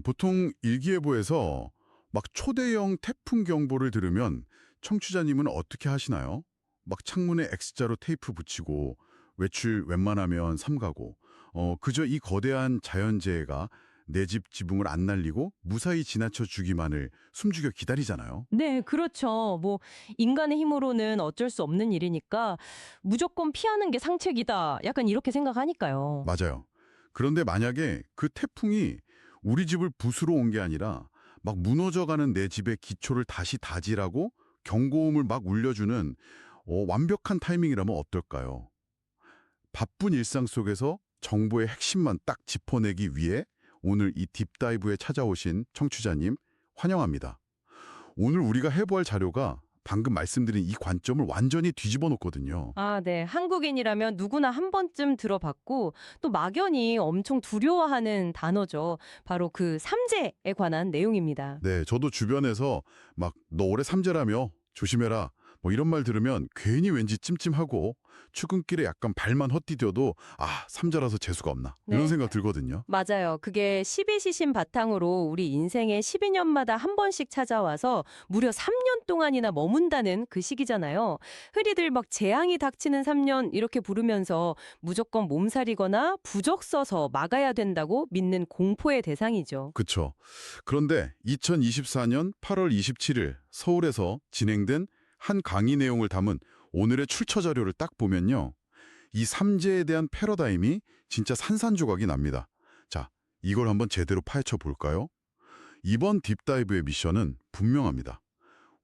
보통 일기예보에서 막 초대형 태풍 경보를 들으면 청취자님은 어떻게 하시나요? 막 창문에 X자로 테이프 붙이고 외출 웬만하면 삼가고 그저 이 거대한 자연재해가 내 집 지붕을 안 날리고 무사히 지나쳐 주기만을 숨죽여 기다리잖아요. 네, 그렇죠. 뭐 인간의 힘으로는 어쩔 수 없는 일이니까 무조건 피하는 게 상책이다. 약간 이렇게 생각하니까요. 맞아요. 그런데 만약에 그 태풍이 우리 집을 부수러 온 게 아니라 막 무너져가는 내 집의 기초를 다시 다지라고 경고음을 막 울려주는 완벽한 타이밍이라면 어떨까요? 바쁜 일상 속에서 정보의 핵심만 딱 짚어내기 위해 오늘 이 딥다이브에 찾아오신 청취자님 환영합니다. 오늘 우리가 해부할 자료가 방금 말씀드린 이 관점을 완전히 뒤집어 놓거든요. 아, 네. 한국인이라면 누구나 한 번쯤 들어봤고 또 막연히 엄청 두려워하는 단어죠. 바로 그 삼재에 관한 내용입니다. 네, 저도 주변에서 막 너 올해 삼재라며 조심해라 뭐 이런 말 들으면 괜히 왠지 찜찜하고 출근길에 약간 발만 헛디뎌도 아, 삼재라서 재수가 없나 이런 네. 생각 들거든요. 맞아요. 그게 12시신 바탕으로 우리 인생에 12년마다 한 번씩 찾아와서 무려 3년 동안이나 머문다는 그 시기잖아요. 흔히들 막 재앙이 닥치는 3년 이렇게 부르면서 무조건 몸살이거나 부적 써서 막아야 된다고 믿는 공포의 대상이죠. 그쵸. 그런데 2024년 8월 27일 서울에서 진행된 한 강의 내용을 담은 오늘의 출처 자료를 딱 보면요. 이 삼재에 대한 패러다임이 진짜 산산조각이 납니다. 자, 이걸 한번 제대로 파헤쳐 볼까요? 이번 딥다이브의 미션은 분명합니다.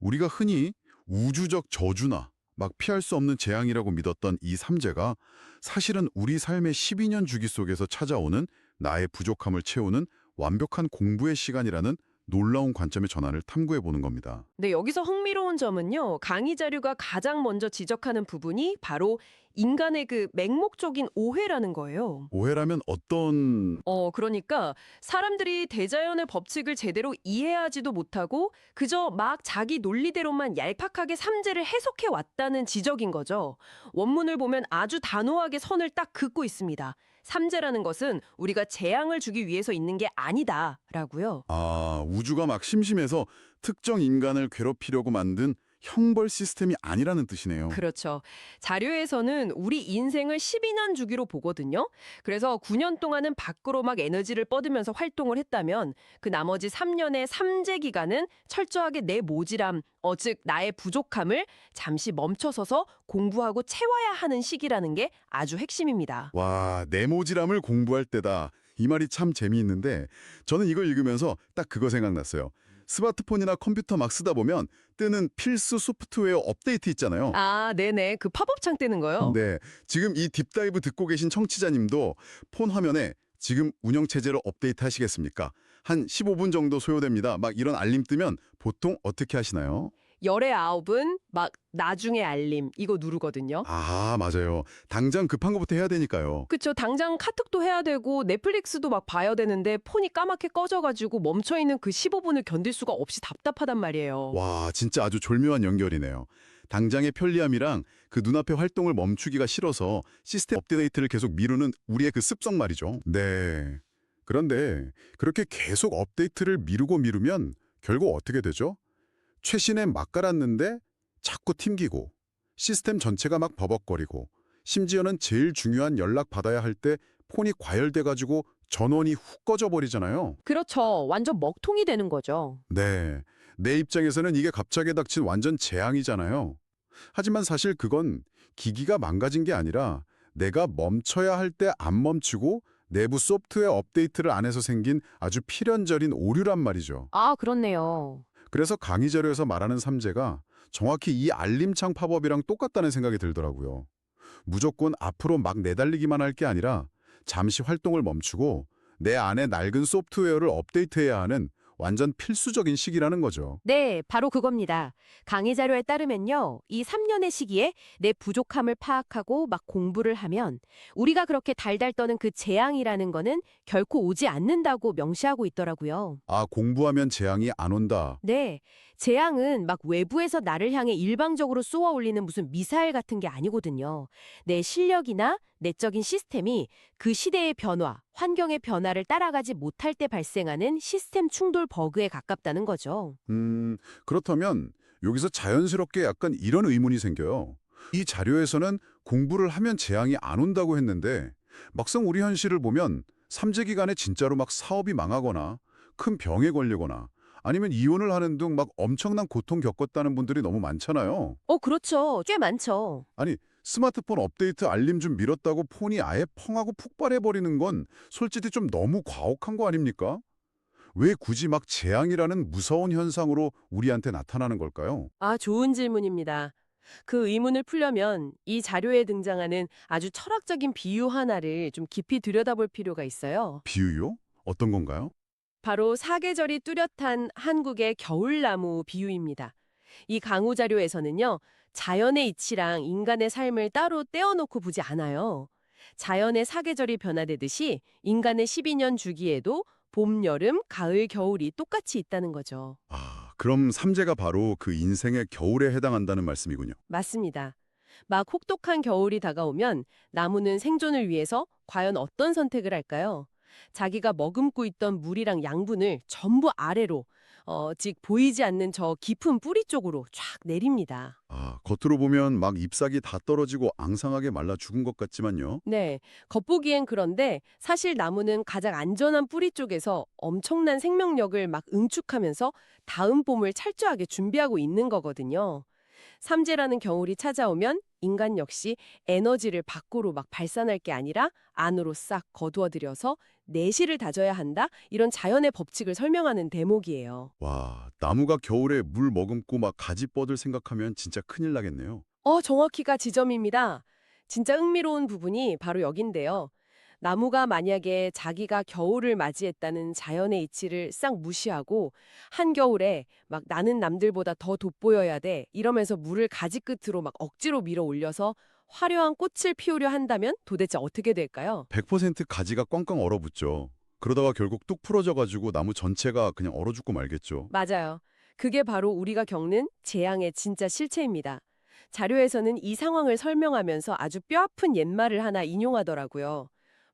우리가 흔히 우주적 저주나 막 피할 수 없는 재앙이라고 믿었던 이 삼재가 사실은 우리 삶의 12년 주기 속에서 찾아오는 나의 부족함을 채우는 완벽한 공부의 시간이라는 놀라운 관점의 전환을 탐구해 보는 겁니다. 네, 여기서 흥미로운 점은요. 강의 자료가 가장 먼저 지적하는 부분이 바로 인간의 그 맹목적인 오해라는 거예요. 오해라면 어떤... 그러니까 사람들이 대자연의 법칙을 제대로 이해하지도 못하고 그저 막 자기 논리대로만 얄팍하게 삼재를 해석해 왔다는 지적인 거죠. 원문을 보면 아주 단호하게 선을 딱 긋고 있습니다. 삼재라는 것은 우리가 재앙을 주기 위해서 있는 게 아니다라고요. 아, 우주가 막 심심해서 특정 인간을 괴롭히려고 만든 형벌 시스템이 아니라는 뜻이네요. 그렇죠. 자료에서는 우리 인생을 12년 주기로 보거든요. 그래서 9년 동안은 밖으로 막 에너지를 뻗으면서 활동을 했다면 그 나머지 3년의 삼재 기간은 철저하게 내 모지람, 즉 나의 부족함을 잠시 멈춰서서 공부하고 채워야 하는 시기라는 게 아주 핵심입니다. 와, 네모지람을 공부할 때다. 이 말이 참 재미있는데 저는 이걸 읽으면서 딱 그거 생각났어요. 스마트폰이나 컴퓨터 막 쓰다 보면 뜨는 필수 소프트웨어 업데이트 있잖아요. 아, 네네. 그 팝업창 뜨는 거요? 네, 지금 이 딥다이브 듣고 계신 청취자님도 폰 화면에 지금 운영체제로 업데이트 하시겠습니까? 한 15분 정도 소요됩니다. 막 이런 알림 뜨면 보통 어떻게 하시나요? 열의 아홉은 막 나중에 알림 이거 누르거든요. 아, 맞아요. 당장 급한 것부터 해야 되니까요. 그쵸. 당장 카톡도 해야 되고 넷플릭스도 막 봐야 되는데 폰이 까맣게 꺼져가지고 멈춰있는 그 15분을 견딜 수가 없이 답답하단 말이에요. 와, 진짜 아주 졸묘한 연결이네요. 당장의 편리함이랑 그 눈앞의 활동을 멈추기가 싫어서 시스템 업데이트를 계속 미루는 우리의 그 습성 말이죠. 네. 그런데 그렇게 계속 업데이트를 미루면 결국 어떻게 되죠? 최신에 막 깔았는데 자꾸 튕기고 시스템 전체가 막 버벅거리고 심지어는 제일 중요한 연락 받아야 할 때 폰이 과열돼가지고 전원이 훅 꺼져버리잖아요. 그렇죠. 완전 먹통이 되는 거죠. 네, 내 입장에서는 이게 갑자기 닥친 완전 재앙이잖아요. 하지만 사실 그건 기기가 망가진 게 아니라 내가 멈춰야 할 때 안 멈추고 내부 소프트웨어 업데이트를 안 해서 생긴 아주 필연적인 오류란 말이죠. 아, 그렇네요. 그래서 강의 자료에서 말하는 삼재가 정확히 이 알림창 팝업이랑 똑같다는 생각이 들더라고요. 무조건 앞으로 막 내달리기만 할 게 아니라 잠시 활동을 멈추고 내 안에 낡은 소프트웨어를 업데이트해야 하는 완전 필수적인 시기라는 거죠. 네, 바로 그겁니다. 강의 자료에 따르면요. 이 3년의 시기에 내 부족함을 파악하고 막 공부를 하면 우리가 그렇게 달달 떠는 그 재앙이라는 거는 결코 오지 않는다고 명시하고 있더라고요. 아, 공부하면 재앙이 안 온다. 네, 재앙은 막 외부에서 나를 향해 일방적으로 쏘아 올리는 무슨 미사일 같은 게 아니거든요. 내 실력이나 내적인 시스템이 그 시대의 변화, 환경의 변화를 따라가지 못할 때 발생하는 시스템 충돌 버그에 가깝다는 거죠. 그렇다면 여기서 자연스럽게 약간 이런 의문이 생겨요. 이 자료에서는 공부를 하면 재앙이 안 온다고 했는데 막상 우리 현실을 보면 삼재 기간에 진짜로 막 사업이 망하거나 큰 병에 걸리거나 아니면 이혼을 하는 등 막 엄청난 고통 겪었다는 분들이 너무 많잖아요. 그렇죠. 꽤 많죠. 아니, 스마트폰 업데이트 알림 좀 미뤘다고 폰이 아예 펑하고 폭발해버리는 건 솔직히 좀 너무 과혹한 거 아닙니까? 왜 굳이 막 재앙이라는 무서운 현상으로 우리한테 나타나는 걸까요? 아, 좋은 질문입니다. 그 의문을 풀려면 이 자료에 등장하는 아주 철학적인 비유 하나를 좀 깊이 들여다볼 필요가 있어요. 비유요? 어떤 건가요? 바로 사계절이 뚜렷한 한국의 겨울나무 비유입니다. 이 강우 자료에서는요, 자연의 이치랑 인간의 삶을 따로 떼어놓고 보지 않아요. 자연의 사계절이 변화되듯이 인간의 12년 주기에도 봄, 여름, 가을, 겨울이 똑같이 있다는 거죠. 아, 그럼 삼재가 바로 그 인생의 겨울에 해당한다는 말씀이군요. 맞습니다. 막 혹독한 겨울이 다가오면 나무는 생존을 위해서 과연 어떤 선택을 할까요? 자기가 머금고 있던 물이랑 양분을 전부 아래로, 즉 보이지 않는 저 깊은 뿌리 쪽으로 쫙 내립니다. 아, 겉으로 보면 막 잎사귀 다 떨어지고 앙상하게 말라 죽은 것 같지만요. 네, 겉보기엔 그런데 사실 나무는 가장 안전한 뿌리 쪽에서 엄청난 생명력을 막 응축하면서 다음 봄을 철저하게 준비하고 있는 거거든요. 삼재라는 겨울이 찾아오면 인간 역시 에너지를 밖으로 막 발산할 게 아니라 안으로 싹 거두어들여서 내실을 다져야 한다. 이런 자연의 법칙을 설명하는 대목이에요. 와, 나무가 겨울에 물 머금고 막 가지 뻗을 생각하면 진짜 큰일 나겠네요. 정확히가 지점입니다. 진짜 흥미로운 부분이 바로 여긴데요. 나무가 만약에 자기가 겨울을 맞이했다는 자연의 이치를 싹 무시하고 한겨울에 막 나는 남들보다 더 돋보여야 돼 이러면서 물을 가지 끝으로 막 억지로 밀어 올려서 화려한 꽃을 피우려 한다면 도대체 어떻게 될까요? 100% 가지가 꽝꽝 얼어붙죠. 그러다가 결국 뚝 풀어져가지고 나무 전체가 그냥 얼어 죽고 말겠죠. 맞아요. 그게 바로 우리가 겪는 재앙의 진짜 실체입니다. 자료에서는 이 상황을 설명하면서 아주 뼈아픈 옛말을 하나 인용하더라고요.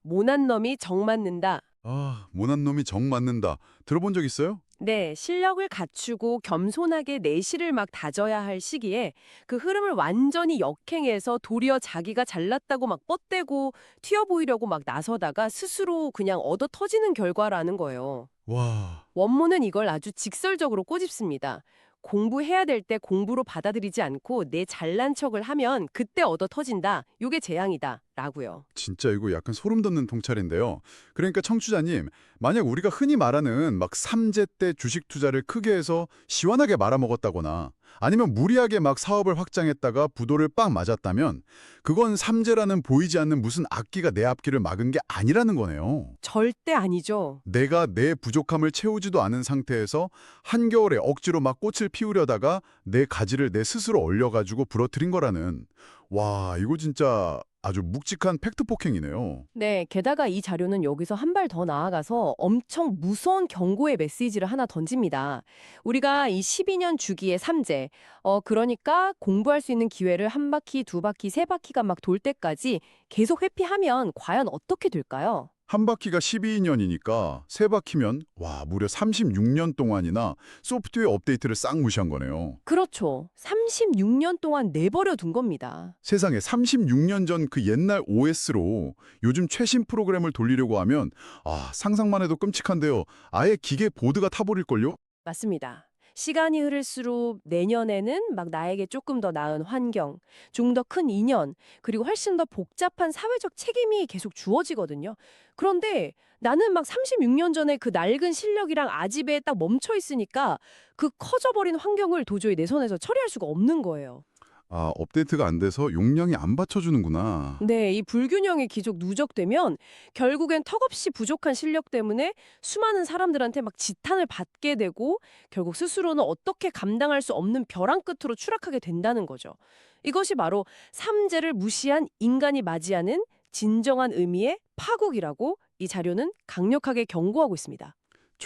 모난 놈이 정 맞는다. 아, 모난 놈이 정 맞는다. 들어본 적 있어요? 네, 실력을 갖추고 겸손하게 내실을 막 다져야 할 시기에 그 흐름을 완전히 역행해서 도리어 자기가 잘났다고 막 뻗대고 튀어 보이려고 막 나서다가 스스로 그냥 얻어 터지는 결과라는 거예요. 와, 원문은 이걸 아주 직설적으로 꼬집습니다. 공부해야 될 때 공부로 받아들이지 않고 내 잘난 척을 하면 그때 얻어 터진다. 요게 재앙이다. 라고요. 진짜 이거 약간 소름 돋는 통찰인데요. 그러니까 청취자님, 만약 우리가 흔히 말하는 막 삼재 때 주식 투자를 크게 해서 시원하게 말아먹었다거나 아니면 무리하게 막 사업을 확장했다가 부도를 빵 맞았다면 그건 삼재라는 보이지 않는 무슨 악기가 내 앞길을 막은 게 아니라는 거네요. 절대 아니죠. 내가 내 부족함을 채우지도 않은 상태에서 한겨울에 억지로 막 꽃을 피우려다가 내 가지를 내 스스로 얼려가지고 부러뜨린 거라는, 와, 이거 진짜 아주 묵직한 팩트 폭행이네요. 네, 게다가 이 자료는 여기서 한 발 더 나아가서 엄청 무서운 경고의 메시지를 하나 던집니다. 우리가 이 12년 주기의 삼재, 그러니까 공부할 수 있는 기회를 한 바퀴, 두 바퀴, 세 바퀴가 막 돌 때까지 계속 회피하면 과연 어떻게 될까요? 한 바퀴가 12년이니까 세 바퀴면 와, 무려 36년 동안이나 소프트웨어 업데이트를 싹 무시한 거네요. 그렇죠. 36년 동안 내버려 둔 겁니다. 세상에 36년 전 그 옛날 OS로 요즘 최신 프로그램을 돌리려고 하면 상상만 해도 끔찍한데요. 아예 기계 보드가 타버릴걸요? 맞습니다. 시간이 흐를수록 내년에는 막 나에게 조금 더 나은 환경, 좀 더 큰 인연, 그리고 훨씬 더 복잡한 사회적 책임이 계속 주어지거든요. 그런데 나는 막 36년 전에 그 낡은 실력이랑 아집에 딱 멈춰 있으니까 그 커져버린 환경을 도저히 내 손에서 처리할 수가 없는 거예요. 아, 업데이트가 안 돼서 용량이 안 받쳐주는구나. 네, 이 불균형이 계속 누적되면 결국엔 턱없이 부족한 실력 때문에 수많은 사람들한테 막 지탄을 받게 되고 결국 스스로는 어떻게 감당할 수 없는 벼랑 끝으로 추락하게 된다는 거죠. 이것이 바로 삼재를 무시한 인간이 맞이하는 진정한 의미의 파국이라고 이 자료는 강력하게 경고하고 있습니다.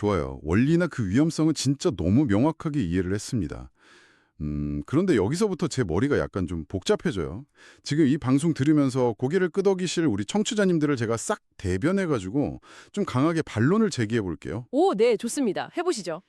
좋아요. 원리나 그 위험성은 진짜 너무 명확하게 이해를 했습니다. 그런데 여기서부터 제 머리가 약간 좀 복잡해져요. 지금 이 방송 들으면서 고개를 끄덕이실 우리 청취자님들을 제가 싹 대변해가지고 좀 강하게 반론을 제기해 볼게요. 오, 네, 좋습니다. 해보시죠.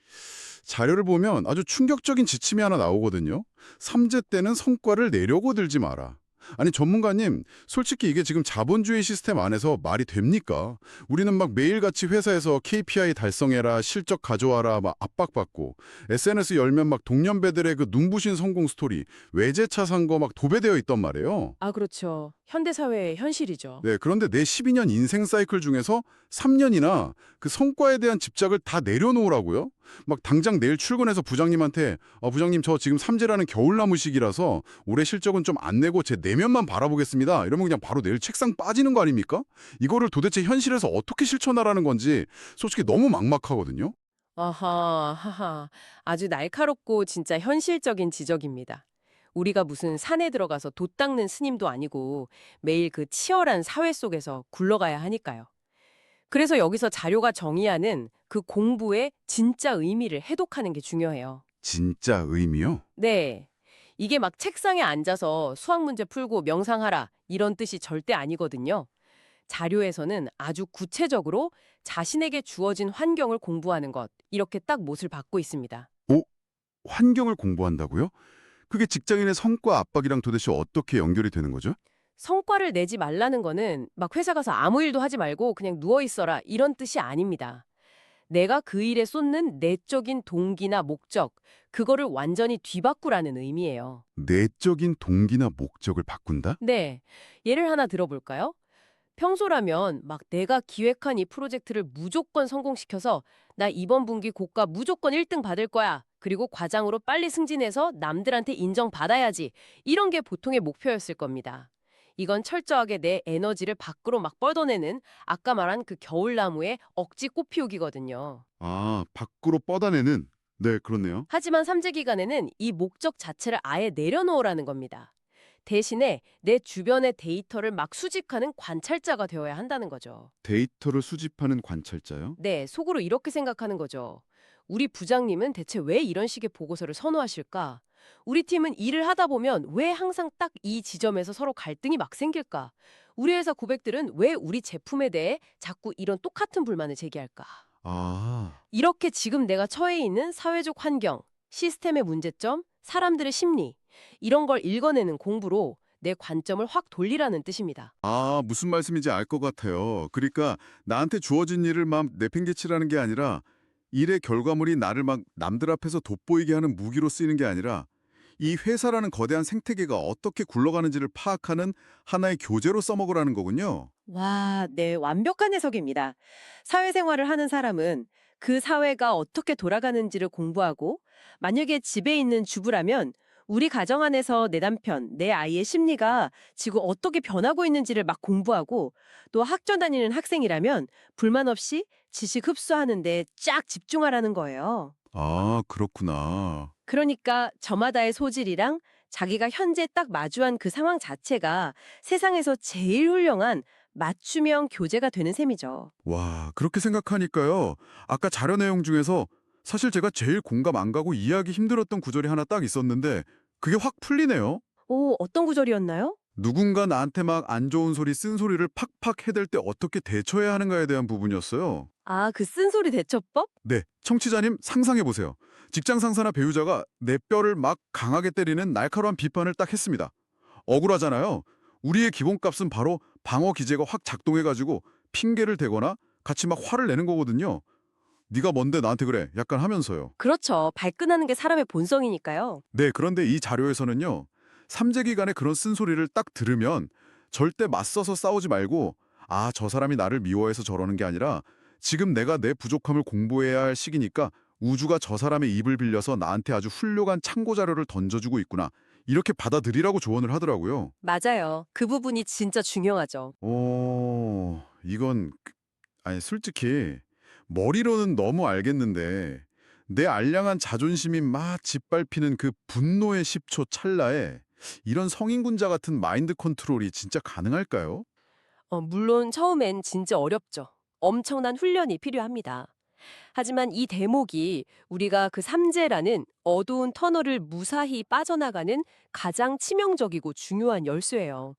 자료를 보면 아주 충격적인 지침이 하나 나오거든요. 3제 때는 성과를 내려고 들지 마라. 아니 전문가님, 솔직히 이게 지금 자본주의 시스템 안에서 말이 됩니까? 우리는 막 매일같이 회사에서 KPI 달성해라, 실적 가져와라 막 압박받고 SNS 열면 막 동년배들의 그 눈부신 성공 스토리, 외제차 산 거 막 도배되어 있단 말이에요. 아, 그렇죠. 현대사회의 현실이죠. 네, 그런데 내 12년 인생 사이클 중에서 3년이나 그 성과에 대한 집착을 다 내려놓으라고요? 막 당장 내일 출근해서 부장님한테 부장님 저 지금 삼재라는 겨울나무 시기라서 올해 실적은 좀 안 내고 제 내면만 바라보겠습니다. 이러면 그냥 바로 내일 책상 빠지는 거 아닙니까? 이거를 도대체 현실에서 어떻게 실천하라는 건지 솔직히 너무 막막하거든요. 아하, 하하. 아주 날카롭고 진짜 현실적인 지적입니다. 우리가 무슨 산에 들어가서 돛 닦는 스님도 아니고 매일 그 치열한 사회 속에서 굴러가야 하니까요. 그래서 여기서 자료가 정의하는 그 공부의 진짜 의미를 해독하는 게 중요해요. 진짜 의미요? 네. 이게 막 책상에 앉아서 수학 문제 풀고 명상하라 이런 뜻이 절대 아니거든요. 자료에서는 아주 구체적으로 자신에게 주어진 환경을 공부하는 것, 이렇게 딱 못을 받고 있습니다. 환경을 공부한다고요? 그게 직장인의 성과 압박이랑 도대체 어떻게 연결이 되는 거죠? 성과를 내지 말라는 거는 막 회사 가서 아무 일도 하지 말고 그냥 누워 있어라 이런 뜻이 아닙니다. 내가 그 일에 쏟는 내적인 동기나 목적, 그거를 완전히 뒤바꾸라는 의미예요. 내적인 동기나 목적을 바꾼다? 네. 예를 하나 들어볼까요? 평소라면 막 내가 기획한 이 프로젝트를 무조건 성공시켜서 나 이번 분기 고가 무조건 1등 받을 거야. 그리고 과장으로 빨리 승진해서 남들한테 인정받아야지. 이런 게 보통의 목표였을 겁니다. 이건 철저하게 내 에너지를 밖으로 막 뻗어내는 아까 말한 그 겨울나무의 억지 꽃피우기거든요. 아, 밖으로 뻗어내는. 네, 그렇네요. 하지만 삼재 기간에는 이 목적 자체를 아예 내려놓으라는 겁니다. 대신에 내 주변의 데이터를 막 수집하는 관찰자가 되어야 한다는 거죠. 데이터를 수집하는 관찰자요? 네, 속으로 이렇게 생각하는 거죠. 우리 부장님은 대체 왜 이런 식의 보고서를 선호하실까? 우리 팀은 일을 하다 보면 왜 항상 딱 이 지점에서 서로 갈등이 막 생길까? 우리 회사 고객들은 왜 우리 제품에 대해 자꾸 이런 똑같은 불만을 제기할까? 아, 이렇게 지금 내가 처해 있는 사회적 환경, 시스템의 문제점, 사람들의 심리, 이런 걸 읽어내는 공부로 내 관점을 확 돌리라는 뜻입니다. 무슨 말씀인지 알 것 같아요. 그러니까 나한테 주어진 일을 막 내팽개치라는 게 아니라 일의 결과물이 나를 막 남들 앞에서 돋보이게 하는 무기로 쓰이는 게 아니라 이 회사라는 거대한 생태계가 어떻게 굴러가는지를 파악하는 하나의 교재로 써먹으라는 거군요. 와, 네, 완벽한 해석입니다. 사회생활을 하는 사람은 그 사회가 어떻게 돌아가는지를 공부하고, 만약에 집에 있는 주부라면 우리 가정 안에서 내 남편, 내 아이의 심리가 지금 어떻게 변하고 있는지를 막 공부하고, 또 학교 다니는 학생이라면 불만 없이 지식 흡수하는 데 쫙 집중하라는 거예요. 아, 그렇구나. 그러니까 저마다의 소질이랑 자기가 현재 딱 마주한 그 상황 자체가 세상에서 제일 훌륭한 맞춤형 교재가 되는 셈이죠. 와, 그렇게 생각하니까요. 아까 자료 내용 중에서 사실 제가 제일 공감 안 가고 이해하기 힘들었던 구절이 하나 딱 있었는데 그게 확 풀리네요. 오, 어떤 구절이었나요? 누군가 나한테 막 안 좋은 소리, 쓴 소리를 팍팍 해댈 때 어떻게 대처해야 하는가에 대한 부분이었어요. 아, 그 쓴소리 대처법? 네, 청취자님 상상해 보세요. 직장 상사나 배우자가 내 뼈를 막 강하게 때리는 날카로운 비판을 딱 했습니다. 억울하잖아요. 우리의 기본값은 바로 방어 기제가 확 작동해가지고 핑계를 대거나 같이 막 화를 내는 거거든요. 네가 뭔데 나한테 그래? 약간 하면서요. 그렇죠. 발끈하는 게 사람의 본성이니까요. 네, 그런데 이 자료에서는요. 삼재 기간에 그런 쓴소리를 딱 들으면 절대 맞서서 싸우지 말고 저 사람이 나를 미워해서 저러는 게 아니라 지금 내가 내 부족함을 공부해야 할 시기니까 우주가 저 사람의 입을 빌려서 나한테 아주 훌륭한 참고 자료를 던져주고 있구나. 이렇게 받아들이라고 조언을 하더라고요. 맞아요. 그 부분이 진짜 중요하죠. 이건 아니 솔직히 머리로는 너무 알겠는데 내 알량한 자존심이 막 짓밟히는 그 분노의 10초 찰나에 이런 성인군자 같은 마인드 컨트롤이 진짜 가능할까요? 물론 처음엔 진짜 어렵죠. 엄청난 훈련이 필요합니다. 하지만 이 대목이 우리가 그 삼재라는 어두운 터널을 무사히 빠져나가는 가장 치명적이고 중요한 열쇠예요.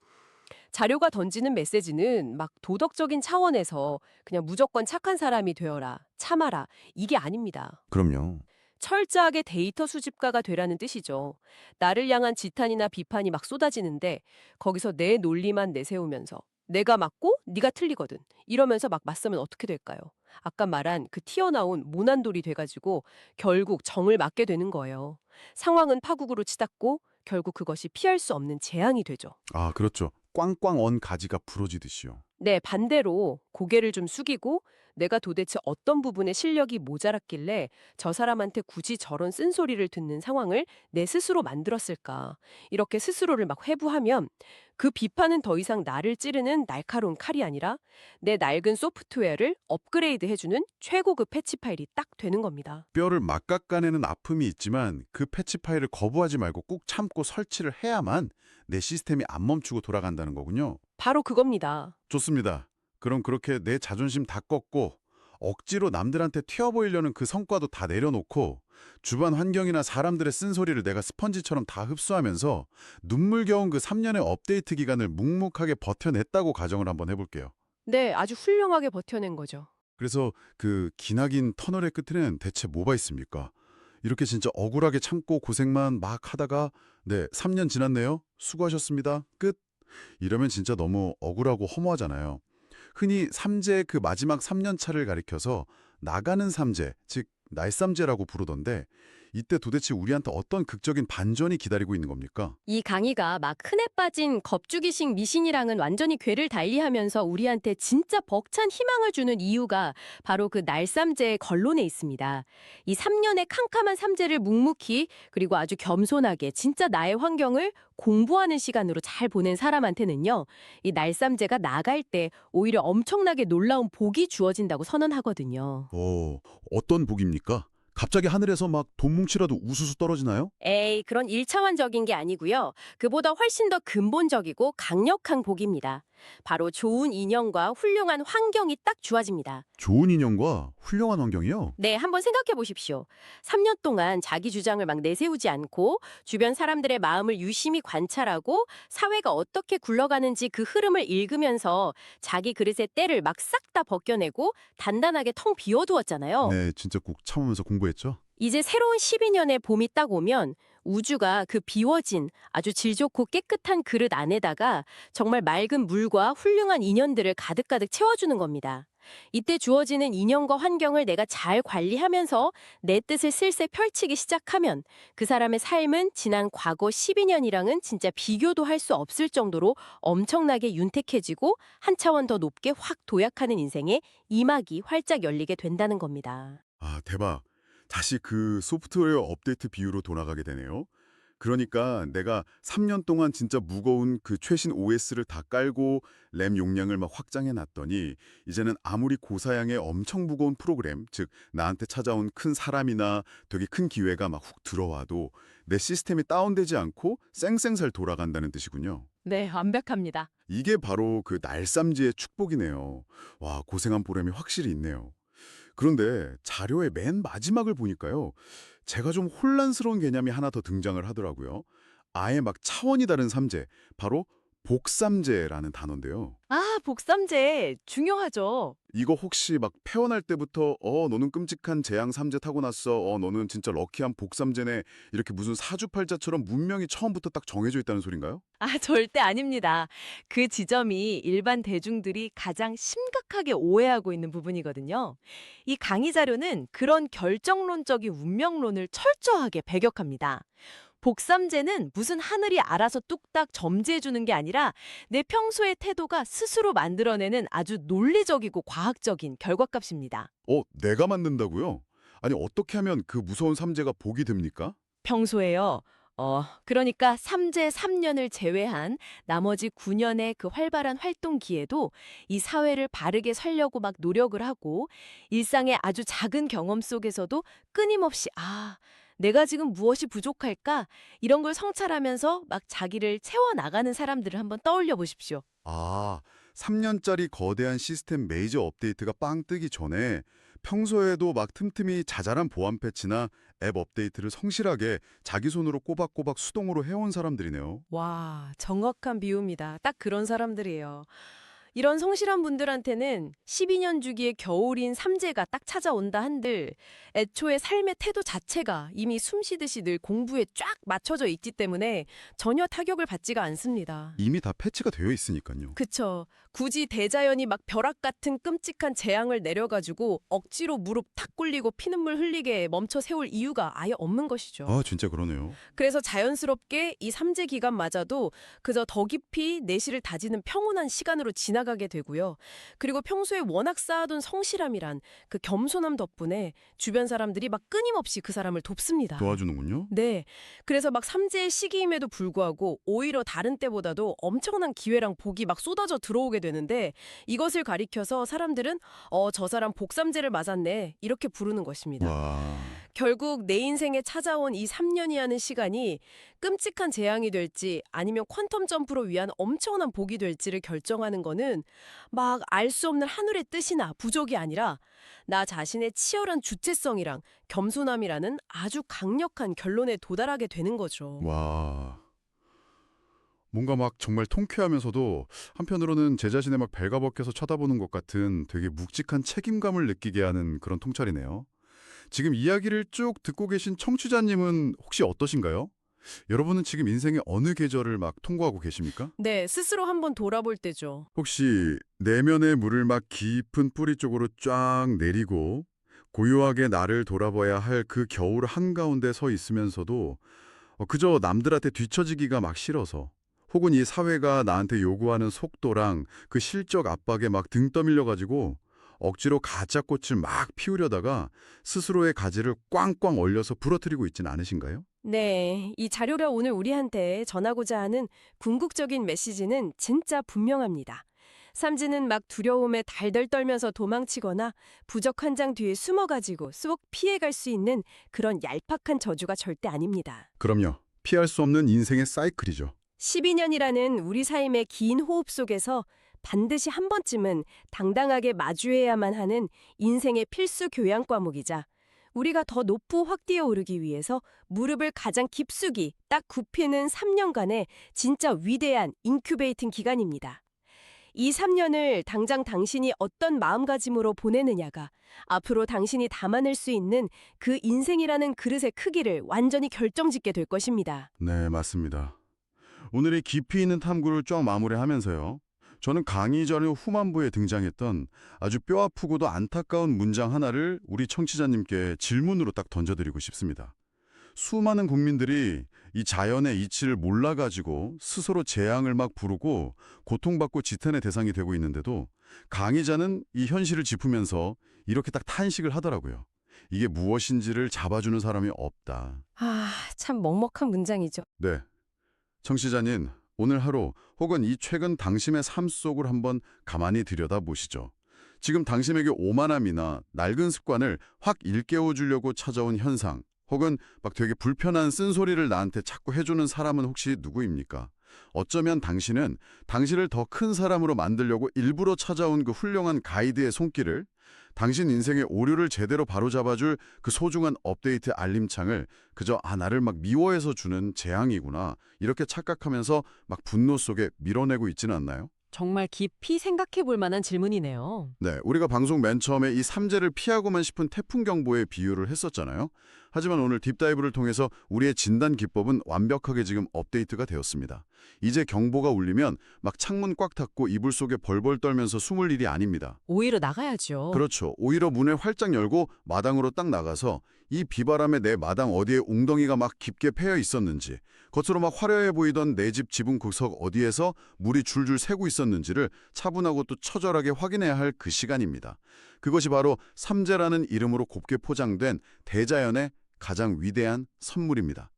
자료가 던지는 메시지는 막 도덕적인 차원에서 그냥 무조건 착한 사람이 되어라, 참아라, 이게 아닙니다. 그럼요. 철저하게 데이터 수집가가 되라는 뜻이죠. 나를 향한 지탄이나 비판이 막 쏟아지는데 거기서 내 논리만 내세우면서 내가 맞고 네가 틀리거든 이러면서 막 맞서면 어떻게 될까요? 아까 말한 그 튀어나온 모난돌이 돼가지고 결국 정을 맞게 되는 거예요. 상황은 파국으로 치닫고 결국 그것이 피할 수 없는 재앙이 되죠. 아, 그렇죠. 꽝꽝 언 가지가 부러지듯이요. 네, 반대로 고개를 좀 숙이고 내가 도대체 어떤 부분에 실력이 모자랐길래 저 사람한테 굳이 저런 쓴소리를 듣는 상황을 내 스스로 만들었을까. 이렇게 스스로를 막 회부하면 그 비판은 더 이상 나를 찌르는 날카로운 칼이 아니라 내 낡은 소프트웨어를 업그레이드 해주는 최고급 패치 파일이 딱 되는 겁니다. 뼈를 막깎아내는 아픔이 있지만 그 패치 파일을 거부하지 말고 꾹 참고 설치를 해야만 내 시스템이 안 멈추고 돌아간다는 거군요. 바로 그겁니다. 좋습니다. 그럼 그렇게 내 자존심 다 꺾고 억지로 남들한테 튀어 보이려는 그 성과도 다 내려놓고 주변 환경이나 사람들의 쓴소리를 내가 스펀지처럼 다 흡수하면서 눈물겨운 그 3년의 업데이트 기간을 묵묵하게 버텨냈다고 가정을 한번 해볼게요. 네, 아주 훌륭하게 버텨낸 거죠. 그래서 그 기나긴 터널의 끝에는 대체 뭐가 있습니까? 이렇게 진짜 억울하게 참고 고생만 막 하다가 네, 3년 지났네요. 수고하셨습니다. 끝. 이러면 진짜 너무 억울하고 허무하잖아요. 흔히 삼재의 그 마지막 3년 차를 가리켜서 나가는 삼재, 즉 날삼재라고 부르던데 이때 도대체 우리한테 어떤 극적인 반전이 기다리고 있는 겁니까? 이 강의가 막 흔해 빠진 겁주기식 미신이랑은 완전히 궤를 달리하면서 우리한테 진짜 벅찬 희망을 주는 이유가 바로 그 날삼재의 권론에 있습니다. 이 3년의 캄캄한 삼재를 묵묵히 그리고 아주 겸손하게 진짜 나의 환경을 공부하는 시간으로 잘 보낸 사람한테는요. 이 날삼재가 나갈 때 오히려 엄청나게 놀라운 복이 주어진다고 선언하거든요. 어떤 복입니까? 갑자기 하늘에서 막 돈 뭉치라도 우수수 떨어지나요? 에이, 그런 1차원적인 게 아니고요. 그보다 훨씬 더 근본적이고 강력한 복입니다. 바로 좋은 인연과 훌륭한 환경이 딱 주어집니다. 좋은 인연과 훌륭한 환경이요? 네, 한번 생각해 보십시오. 3년 동안 자기 주장을 막 내세우지 않고 주변 사람들의 마음을 유심히 관찰하고 사회가 어떻게 굴러가는지 그 흐름을 읽으면서 자기 그릇의 때를 막 싹 다 벗겨내고 단단하게 텅 비워두었잖아요. 네, 진짜 꼭 참으면서 공부했죠? 이제 새로운 12년의 봄이 딱 오면 우주가 그 비워진 아주 질 좋고 깨끗한 그릇 안에다가 정말 맑은 물과 훌륭한 인연들을 가득가득 채워주는 겁니다. 이때 주어지는 인연과 환경을 내가 잘 관리하면서 내 뜻을 슬슬 펼치기 시작하면 그 사람의 삶은 지난 과거 12년이랑은 진짜 비교도 할 수 없을 정도로 엄청나게 윤택해지고 한 차원 더 높게 확 도약하는 인생의 이막이 활짝 열리게 된다는 겁니다. 아, 대박. 다시 그 소프트웨어 업데이트 비유로 돌아가게 되네요. 그러니까 내가 3년 동안 진짜 무거운 그 최신 OS를 다 깔고 램 용량을 막 확장해 놨더니 이제는 아무리 고사양의 엄청 무거운 프로그램, 즉 나한테 찾아온 큰 사람이나 되게 큰 기회가 막 훅 들어와도 내 시스템이 다운되지 않고 쌩쌩살 돌아간다는 뜻이군요. 네, 완벽합니다. 이게 바로 그 날삼지의 축복이네요. 와, 고생한 보람이 확실히 있네요. 그런데 자료의 맨 마지막을 보니까요. 제가 좀 혼란스러운 개념이 하나 더 등장을 하더라고요. 아예 막 차원이 다른 삼재, 바로 복삼재라는 단어인데요. 아, 복삼재 중요하죠. 이거 혹시 막 태어날 때부터 너는 끔찍한 재앙 삼재 타고났어. 너는 진짜 럭키한 복삼재네. 이렇게 무슨 사주팔자처럼 문명이 처음부터 딱 정해져 있다는 소린가요? 아, 절대 아닙니다. 그 지점이 일반 대중들이 가장 심각하게 오해하고 있는 부분이거든요. 이 강의 자료는 그런 결정론적인 운명론을 철저하게 배격합니다. 복삼재는 무슨 하늘이 알아서 뚝딱 점지해주는 게 아니라 내 평소의 태도가 스스로 만들어내는 아주 논리적이고 과학적인 결과값입니다. 내가 만든다고요? 아니 어떻게 하면 그 무서운 삼재가 복이 됩니까? 평소에요. 그러니까 삼재 3년을 제외한 나머지 9년의 그 활발한 활동 기에도 이 사회를 바르게 살려고 막 노력을 하고 일상의 아주 작은 경험 속에서도 끊임없이 내가 지금 무엇이 부족할까? 이런 걸 성찰하면서 막 자기를 채워나가는 사람들을 한번 떠올려 보십시오. 아, 3년짜리 거대한 시스템 메이저 업데이트가 빵 뜨기 전에 평소에도 막 틈틈이 자잘한 보안 패치나 앱 업데이트를 성실하게 자기 손으로 꼬박꼬박 수동으로 해온 사람들이네요. 와, 정확한 비유입니다. 딱 그런 사람들이에요. 이런 성실한 분들한테는 12년 주기의 겨울인 삼재가 딱 찾아온다 한들 애초에 삶의 태도 자체가 이미 숨쉬듯이 늘 공부에 쫙 맞춰져 있기 때문에 전혀 타격을 받지가 않습니다. 이미 다 패치가 되어 있으니까요. 그쵸. 굳이 대자연이 막 벼락 같은 끔찍한 재앙을 내려가지고 억지로 무릎 탁 꿇리고 피눈물 흘리게 멈춰 세울 이유가 아예 없는 것이죠. 아, 진짜 그러네요. 그래서 자연스럽게 이 삼재 기간마저도 그저 더 깊이 내실을 다지는 평온한 시간으로 지나가게 되고요. 그리고 평소에 워낙 쌓아둔 성실함이란 그 겸손함 덕분에 주변 사람들이 막 끊임없이 그 사람을 돕습니다. 도와주는군요. 네. 그래서 막 삼재의 시기임에도 불구하고 오히려 다른 때보다도 엄청난 기회랑 복이 막 쏟아져 들어오게 되는데 이것을 가리켜서 사람들은 저 사람 복삼재를 맞았네 이렇게 부르는 것입니다. 와, 결국 내 인생에 찾아온 이 3년이라는 시간이 끔찍한 재앙이 될지 아니면 퀀텀 점프로 위한 엄청난 복이 될지를 결정하는 거는 막 알 수 없는 하늘의 뜻이나 부족이 아니라 나 자신의 치열한 주체성이랑 겸손함이라는 아주 강력한 결론에 도달하게 되는 거죠. 와. 뭔가 막 정말 통쾌하면서도 한편으로는 제 자신의 막 발가벗겨서 쳐다보는 것 같은 되게 묵직한 책임감을 느끼게 하는 그런 통찰이네요. 지금 이야기를 쭉 듣고 계신 청취자님은 혹시 어떠신가요? 여러분은 지금 인생의 어느 계절을 막 통과하고 계십니까? 네, 스스로 한번 돌아볼 때죠. 혹시 내면의 물을 막 깊은 뿌리 쪽으로 쫙 내리고 고요하게 나를 돌아봐야 할 그 겨울 한가운데 서 있으면서도 그저 남들한테 뒤처지기가 막 싫어서 혹은 이 사회가 나한테 요구하는 속도랑 그 실적 압박에 막 등 떠밀려가지고 억지로 가짜 꽃을 막 피우려다가 스스로의 가지를 꽝꽝 얼려서 부러뜨리고 있진 않으신가요? 네, 이 자료라 오늘 우리한테 전하고자 하는 궁극적인 메시지는 진짜 분명합니다. 삼지는 막 두려움에 달달 떨면서 도망치거나 부적 한 장 뒤에 숨어가지고 쏙 피해갈 수 있는 그런 얄팍한 저주가 절대 아닙니다. 그럼요. 피할 수 없는 인생의 사이클이죠. 12년이라는 우리 삶의 긴 호흡 속에서 반드시 한 번쯤은 당당하게 마주해야만 하는 인생의 필수 교양 과목이자 우리가 더 높이 확 뛰어오르기 위해서 무릎을 가장 깊숙이 딱 굽히는 3년간의 진짜 위대한 인큐베이팅 기간입니다. 이 3년을 당장 당신이 어떤 마음가짐으로 보내느냐가 앞으로 당신이 담아낼 수 있는 그 인생이라는 그릇의 크기를 완전히 결정짓게 될 것입니다. 네, 맞습니다. 오늘의 깊이 있는 탐구를 쫙 마무리하면서요. 저는 강의 전후 후반부에 등장했던 아주 뼈아프고도 안타까운 문장 하나를 우리 청취자님께 질문으로 딱 던져드리고 싶습니다. 수많은 국민들이 이 자연의 이치를 몰라가지고 스스로 재앙을 막 부르고 고통받고 지탄의 대상이 되고 있는데도 강의자는 이 현실을 짚으면서 이렇게 딱 탄식을 하더라고요. 이게 무엇인지를 잡아주는 사람이 없다. 아, 참 먹먹한 문장이죠. 네. 청취자님, 오늘 하루 혹은 이 최근 당신의 삶 속을 한번 가만히 들여다보시죠. 지금 당신에게 오만함이나 낡은 습관을 확 일깨워 주려고 찾아온 현상, 혹은 막 되게 불편한 쓴소리를 나한테 자꾸 해주는 사람은 혹시 누구입니까? 어쩌면 당신은 당신을 더 큰 사람으로 만들려고 일부러 찾아온 그 훌륭한 가이드의 손길을 당신 인생의 오류를 제대로 바로잡아줄 그 소중한 업데이트 알림창을 그저 나를 막 미워해서 주는 재앙이구나 이렇게 착각하면서 막 분노 속에 밀어내고 있지는 않나요? 정말 깊이 생각해 볼 만한 질문이네요. 네, 우리가 방송 맨 처음에 이 삼재를 피하고만 싶은 태풍 경보에 비유를 했었잖아요. 하지만 오늘 딥다이브를 통해서 우리의 진단 기법은 완벽하게 지금 업데이트가 되었습니다. 이제 경보가 울리면 막 창문 꽉 닫고 이불 속에 벌벌 떨면서 숨을 일이 아닙니다. 오히려 나가야죠. 그렇죠. 오히려 문을 활짝 열고 마당으로 딱 나가서 이 비바람에 내 마당 어디에 웅덩이가 막 깊게 패여 있었는지, 겉으로 막 화려해 보이던 내 집 지붕 구석 어디에서 물이 줄줄 새고 있었는지를 차분하고 또 처절하게 확인해야 할 그 시간입니다. 그것이 바로 삼재라는 이름으로 곱게 포장된 대자연의 가장 위대한 선물입니다.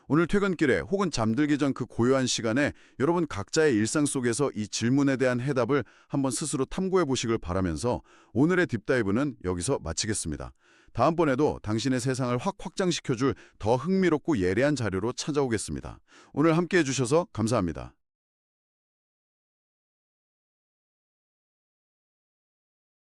오늘 퇴근길에 혹은 잠들기 전 그 고요한 시간에 여러분 각자의 일상 속에서 이 질문에 대한 해답을 한번 스스로 탐구해 보시길 바라면서 오늘의 딥다이브는 여기서 마치겠습니다. 다음번에도 당신의 세상을 확 확장시켜줄 더 흥미롭고 예리한 자료로 찾아오겠습니다. 오늘 함께해 주셔서 감사합니다.